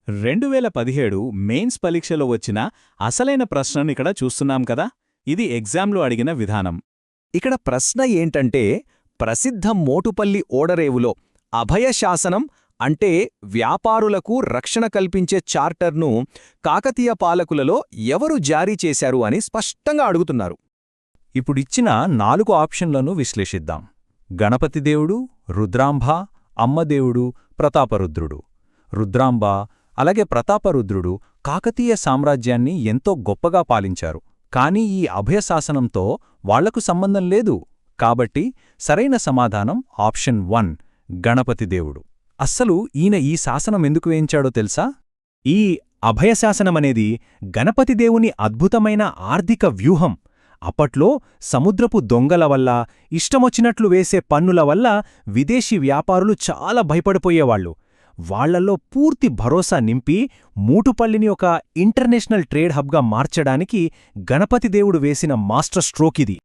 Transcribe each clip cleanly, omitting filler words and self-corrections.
2017 mains పరీక్షలో వచ్చిన అసలైన ప్రశ్నను ఇక్కడ చూస్తున్నాం కదా. ఇది ఎగ్జామ్లో అడిగిన విధానం. ఇక్కడ ప్రశ్న ఏంటంటే, ప్రసిద్ధ మోటుపల్లి ఓడరేవులో అభయశాసనం అంటే వ్యాపారులకు రక్షణ కల్పించే చార్టర్ను కాకతీయ పాలకులలో ఎవరు జారీ చేశారు అని స్పష్టంగా అడుగుతున్నారు. ఇప్పుడిచ్చిన 4 ఆప్షన్లను విశ్లేషిద్దాం. గణపతిదేవుడు, రుద్రాంబ, అమ్మదేవుడు, ప్రతాపరుద్రుడు. రుద్రాంబ అలాగే ప్రతాపరుద్రుడు కాకతీయ సామ్రాజ్యాన్ని ఎంతో గొప్పగా పాలించారు. కాని ఈ అభయశాసనంతో వాళ్లకు సంబంధం లేదు. కాబట్టి సరైన సమాధానం ఆప్షన్ 1 గణపతిదేవుడు. అస్సలు ఈయన ఈ శాసనం ఎందుకు వేయించాడో తెలుసా? ఈ అభయశాసనమనేది గణపతిదేవుని అద్భుతమైన ఆర్థిక వ్యూహం. అప్పట్లో సముద్రపు దొంగల వల్ల, ఇష్టమొచ్చినట్లు వేసే పన్నుల వల్ల విదేశీ వ్యాపారులు చాలా భయపడిపోయేవాళ్లు. వాళ్లల్లో పూర్తి భరోసా నింపి మూటుపల్లిని ఒక ఇంటర్నేషనల్ ట్రేడ్ హబ్గా మార్చడానికి గణపతిదేవుడు వేసిన మాస్టర్ స్ట్రోకిది.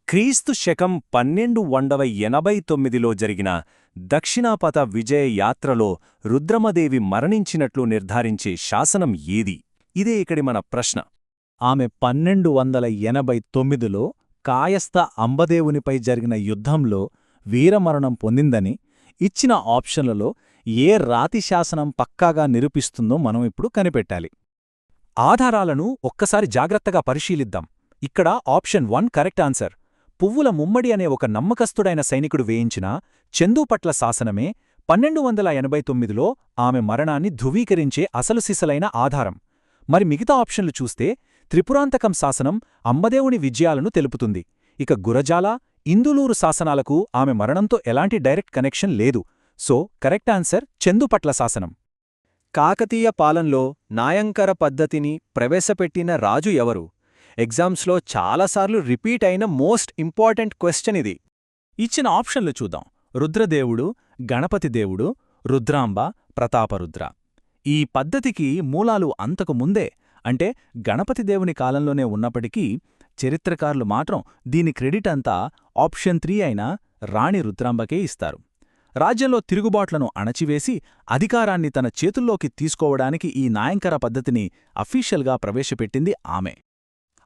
క్రీస్తు శకం 1289లో జరిగిన దక్షిణాపథ విజయ యాత్రలో రుద్రమదేవి మరణించినట్లు నిర్ధారించే శాసనం ఏది? ఇదే ఇక్కడి మన ప్రశ్న. ఆమె 1289లో కాయస్థ అంబదేవునిపై జరిగిన యుద్ధంలో వీరమరణం పొందిందని ఇచ్చిన ఆప్షన్లలో ఏ రాతి శాసనం పక్కాగా నిరూపిస్తుందో మనం ఇప్పుడు కనిపెట్టాలి. ఆధారాలను ఒక్కసారి జాగ్రత్తగా పరిశీలిద్దాం. ఇక్కడ ఆప్షన్ 1 కరెక్ట్ ఆన్సర్. పువ్వుల ముమ్మడి అనే ఒక నమ్మకస్తుడైన సైనికుడు వేయించిన చందూపట్ల శాసనమే 1289లో ఆమె మరణాన్ని ధృవీకరించే అసలు సిసలైన ఆధారం. మరి మిగతా ఆప్షన్లు చూస్తే త్రిపురాంతకం శాసనం అంబదేవుని విజయాలను తెలుపుతుంది. ఇక గురజాల, ఇందులూరు శాసనాలకు ఆమె మరణంతో ఎలాంటి డైరెక్ట్ కనెక్షన్ లేదు. సో కరెక్ట్ ఆన్సర్ చందుపట్ల శాసనం. కాకతీయ పాలనలో నాయంకర పద్ధతిని ప్రవేశపెట్టిన రాజు ఎవరు? ఎగ్జామ్స్లో చాలాసార్లు రిపీట్ అయిన మోస్ట్ ఇంపార్టెంట్ క్వశ్చన్ ఇది. ఇచ్చిన ఆప్షన్లు చూద్దాం. రుద్రదేవుడు, గణపతిదేవుడు, రుద్రాంబ, ప్రతాపరుద్ర. ఈ పద్ధతికి మూలాలు అంతకు ముందే అంటే గణపతిదేవుని కాలంలోనే ఉన్నప్పటికీ చరిత్రకారులు మాత్రం దీని క్రెడిట్ అంతా ఆప్షన్ 3 అయిన రాణి రుద్రాంబకే ఇస్తారు. రాజ్యంలో తిరుగుబాట్లను అణచివేసి అధికారాన్ని తన చేతుల్లోకి తీసుకోవడానికి ఈ నాయంకర పద్ధతిని అఫీషియల్గా ప్రవేశపెట్టింది ఆమె.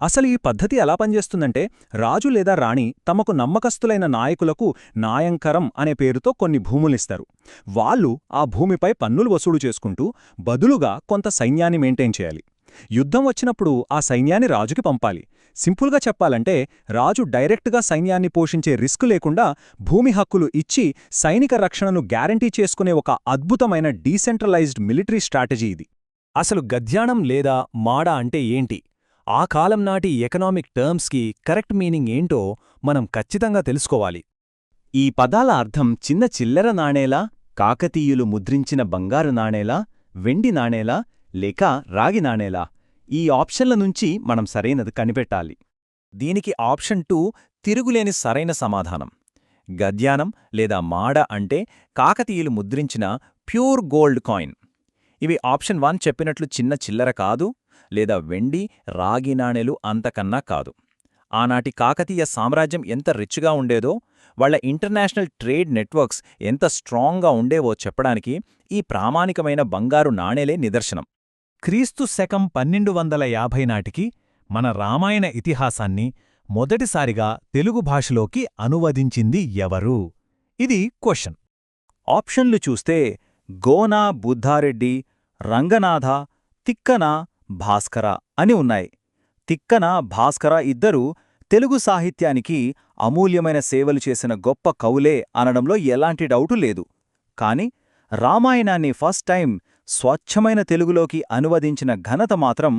అసలు ఈ పద్ధతి ఎలా పనిచేస్తుందంటే, రాజు లేదా రాణి తమకు నమ్మకస్తులైన నాయకులకు నాయంకరం అనే పేరుతో కొన్ని భూములిస్తారు. వాళ్ళు ఆ భూమిపై పన్నులు వసూలు చేసుకుంటూ బదులుగా కొంత సైన్యాన్ని మెయింటైన్ చేయాలి. యుద్ధం వచ్చినప్పుడు ఆ సైన్యాన్ని రాజుకి పంపాలి. సింపుల్గా చెప్పాలంటే, రాజు డైరెక్ట్గా సైన్యాన్ని పోషించే రిస్క్ లేకుండా భూమి హక్కులు ఇచ్చి సైనిక రక్షణను గ్యారంటీ చేసుకునే ఒక అద్భుతమైన డీసెంట్రలైజ్డ్ మిలిటరీ స్ట్రాటజీ ఇది. అసలు గద్యాణం లేదా మాడ అంటే ఏంటి? ఆ కాలం నాటి ఎకనామిక్ టర్మ్స్కి కరెక్ట్ మీనింగ్ ఏంటో మనం ఖచ్చితంగా తెలుసుకోవాలి. ఈ పదాల అర్థం చిన్న చిల్లర నాణేలా, కాకతీయులు ముద్రించిన బంగారు నాణేలా, వెండి నాణేలా లేక రాగి నాణేలా? ఈ ఆప్షన్ల నుంచి మనం సరైనది కనిపెట్టాలి. దీనికి ఆప్షన్ 2 తిరుగులేని సరైన సమాధానం. గద్యానం లేదా మాడ అంటే కాకతీయులు ముద్రించిన ప్యూర్ గోల్డ్ కాయిన్. ఇవి ఆప్షన్ 1 చెప్పినట్లు చిన్న చిల్లర కాదు, లేదా వెండి, రాగి నాణేలు అంతకన్నా కాదు. ఆనాటి కాకతీయ సామ్రాజ్యం ఎంత రిచ్గా ఉండేదో, వాళ్ల ఇంటర్నేషనల్ ట్రేడ్ నెట్వర్క్స్ ఎంత స్ట్రాంగ్గా ఉండేవో చెప్పడానికి ఈ ప్రామాణికమైన బంగారు నాణేలే నిదర్శనం. క్రీస్తు శకం 1250 నాటికి మన రామాయణ ఇతిహాసాన్ని మొదటిసారిగా తెలుగు భాషలోకి అనువదించింది ఎవరు? ఇది క్వశ్చన్. ఆప్షన్లు చూస్తే గోనా బుద్ధారెడ్డి, రంగనాథ, తిక్కన, భాస్కర అని ఉన్నాయి. తిక్కన, భాస్కర ఇద్దరూ తెలుగు సాహిత్యానికి అమూల్యమైన సేవలు చేసిన గొప్ప కవులే అనడంలో ఎలాంటి డౌటు లేదు. కాని రామాయణాన్ని ఫస్ట్ టైం స్వచ్ఛమైన తెలుగులోకి అనువదించిన ఘనత మాత్రం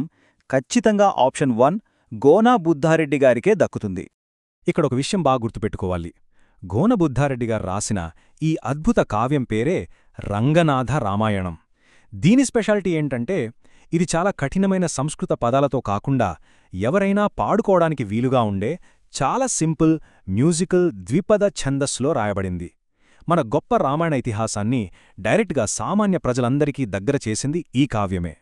ఖచ్చితంగా ఆప్షన్ 1 గోనా బుద్ధారెడ్డి గారికే దక్కుతుంది. ఇక్కడ ఒక విషయం బాగా గుర్తుపెట్టుకోవాలి. గోన బుద్ధారెడ్డిగారు రాసిన ఈ అద్భుత కావ్యం పేరే రంగనాథ రామాయణం. దీని స్పెషాలిటీ ఏంటంటే, ఇది చాలా కఠినమైన సంస్కృత పదాలతో కాకుండా ఎవరైనా పాడుకోవడానికి వీలుగా ఉండే చాలా సింపుల్ మ్యూజికల్ ద్విపద ఛందస్సులో రాయబడింది. మన గొప్ప రామాయణ ఇతిహాసాన్ని డైరెక్ట్గా సామాన్య ప్రజలందరికీ దగ్గర చేసింది ఈ కావ్యమే.